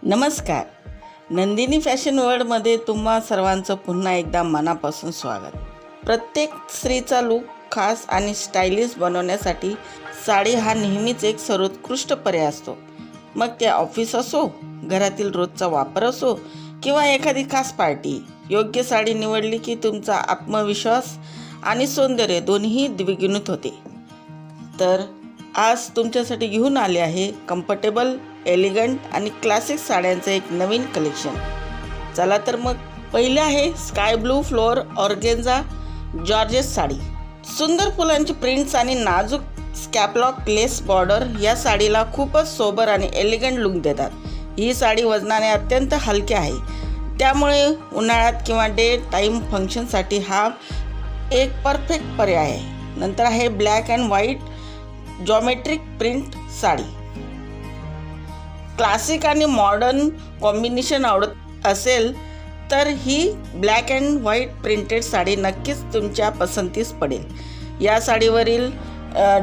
नमस्कार. नंदिनी फॅशन वर्ल्डमध्ये तुम्हा सर्वांचं पुन्हा एकदा मनापासून स्वागत. प्रत्येक स्त्रीचा लूक खास आणि स्टायलिश बनवण्यासाठी साडी हा नेहमीच एक सर्वोत्कृष्ट पर्याय असतो. मग ते ऑफिस असो, घरातील रोजचा वापर असो किंवा एखादी खास पार्टी, योग्य साडी निवडली की तुमचा आत्मविश्वास आणि सौंदर्य दोन्ही द्विगुणित होते. तर आज तुमच्यासाठी घेऊन आले आहे कम्फर्टेबल, एलिगंट आणि क्लासिक साड्यांचं एक नवीन कलेक्शन. चला तर मग पहिलं आहे sky blue flower organza georgette sari. सुंदर फुलांची प्रिंट्स आणि नाजूक स्कॅपलॉक लेस बॉर्डर या साडीला खूपच सोबर आणि एलिगंट लुक देतात. ही साडी वजनाने अत्यंत हलकी आहे, त्यामुळे उन्हाळ्यात किंवा डे टाईम फंक्शनसाठी हा एक परफेक्ट पर्याय आहे. नंतर आहे black and white geometric print sari. Classic आणि मॉडर्न कॉम्बिनेशन आवडत असेल तर ही black and white printed sari नक्कीच तुमच्या पसंतीस पडेल. या साडीवरील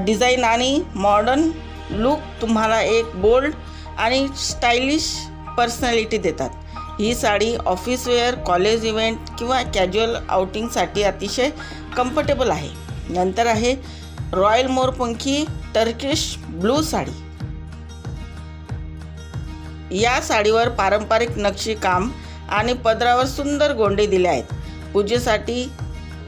डिझाईन आणि मॉडर्न लूक तुम्हाला एक बोल्ड आणि स्टायलिश पर्सनॅलिटी देतात. ही sari office wear, college event किंवा कॅज्युअल आउटिंगसाठी अतिशय कम्फर्टेबल आहे. नंतर आहे रॉयल मोरपंखी टर्किश ब्लू साडी. या साडीवर पारंपरिक नक्षीकाम आणि पदरावर सुंदर गोंडे दिले आहेत. पूजेसाठी,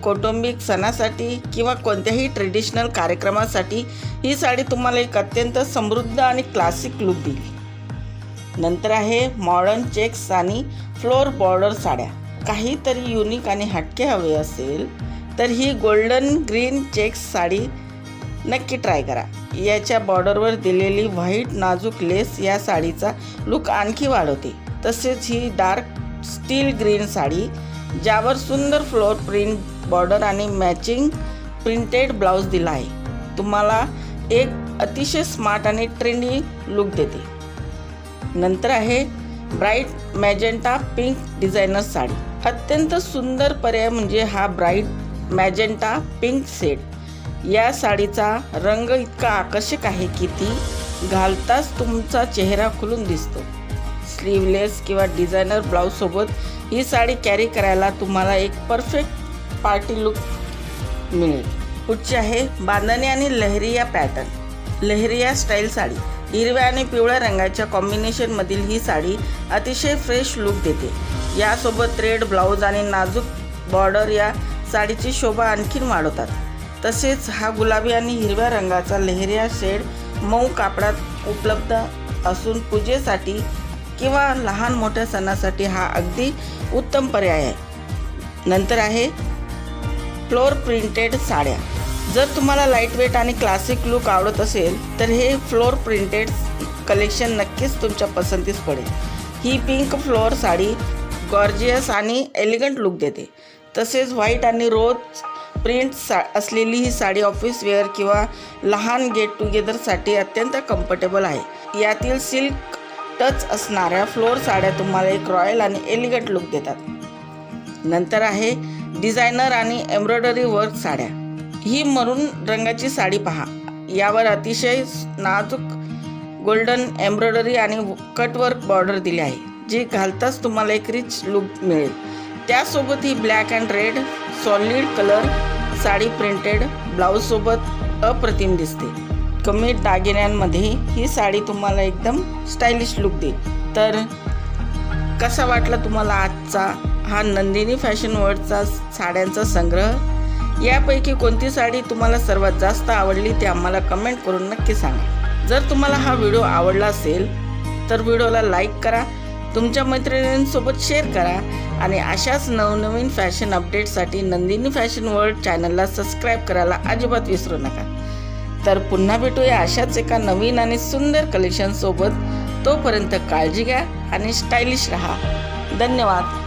कौटुंबिक सणासाठी किंवा कोणत्याही ट्रेडिशनल कार्यक्रमासाठी ही साडी तुम्हाला एक अत्यंत समृद्ध आणि क्लासिक लुक देईल. नंतर आहे मॉडर्न चेक्स आणि फ्लोअर बॉर्डर साड्या. काहीतरी युनिक आणि हटके हवे असेल तर ही गोल्डन ग्रीन चेक्स साडी नक्की ट्राय करा. याच्या बॉर्डरवर दिलेली व्हाईट नाजूक लेस या साडीचा लुक आणखी वाढवते. तसेच ही डार्क स्टील ग्रीन साडी ज्यावर सुंदर फ्लोअर प्रिंट बॉर्डर आणि मॅचिंग प्रिंटेड ब्लाउज दिला आहे, तुम्हाला एक अतिशय स्मार्ट आणि ट्रेंडी लुक देते. नंतर आहे bright magenta pink designer sari. अत्यंत सुंदर पर्याय म्हणजे हा ब्राईट मॅजेंटा पिंक सेट. या साडीचा रंग इतका आकर्षक आहे की ती घालताच तुमचा चेहरा खुलून दिसतो. स्लीवलेस किंवा डिझायनर ब्लाऊजसोबत ही साडी कॅरी करायला तुम्हाला एक परफेक्ट पार्टी लुक मिळेल. पुढची आहे बांधणी आणि लहरिया पॅटर्न. लहरिया स्टाईल साडी. हिरव्या आणि पिवळ्या रंगाच्या कॉम्बिनेशनमधील ही साडी अतिशय फ्रेश लुक देते. यासोबत रेड ब्लाऊज आणि नाजूक बॉर्डर या साडीची शोभा आणखीन वाढवतात. तसेच हा गुलाबी आणि हिरव्या रंगाचा लहरिया शेड मऊ कापडात उपलब्ध असून पूजेसाठी किंवा लहान मोठ्या सणासाठी हा अगदी उत्तम पर्याय आहे. नंतर आहे फ्लोअर प्रिंटेड साड्या. जर तुम्हाला लाईटवेट आणि क्लासिक लुक आवडत असेल तर हे फ्लोअर प्रिंटेड कलेक्शन नक्कीच तुमच्या पसंतीस पडेल. ही पिंक फ्लोअर साडी गॉर्जियस आणि एलिगंट लुक देते. तसेच व्हाईट आणि रोज प्रिंट असलेली ही साडी ऑफिस वेअर किंवा लहान गेट टुगेदरसाठी अत्यंत कम्फर्टेबल आहे. यातील सिल्क टच असणाऱ्या फ्लोअर साड्या तुम्हाला एक रॉयल आणि एलिगंट लुक देतात. नंतर आहे डिझायनर आणि एम्ब्रॉयडरी वर्क साड्या. ही मरून रंगाची साडी पहा. यावर अतिशय नाजूक गोल्डन एम्ब्रॉयडरी आणि कटवर्क बॉर्डर दिली आहे, जी घालताच तुम्हाला एक रिच लुक मिळेल. त्यासोबत ही black and red solid colour sari printed ब्लाऊजसोबत अप्रतिम दिसते. कमी दागिन्यांमध्ये ही साडी तुम्हाला एकदम स्टायलिश लुक देईल. तर कसा वाटला तुम्हाला आजचा हा नंदिनी फॅशन वर्ल्डचा साड्यांचा संग्रह? यापैकी कोणती साडी तुम्हाला सर्वात जास्त आवडली ते आम्हाला कमेंट करून नक्की सांगा. जर तुम्हाला हा व्हिडिओ आवडला असेल तर व्हिडिओला लाईक करा, तुमच्या मैत्रिणींसोबत शेअर करा आणि अशाच नवनवीन फॅशन अपडेटसाठी नंदिनी फॅशन वर्ल्ड चॅनलला सबस्क्राईब करायला अजिबात विसरू नका. तर पुन्हा भेटूया अशाच एका नवीन आणि सुंदर कलेक्शनसोबत. तोपर्यंत काळजी घ्या आणि स्टायलिश राहा. धन्यवाद.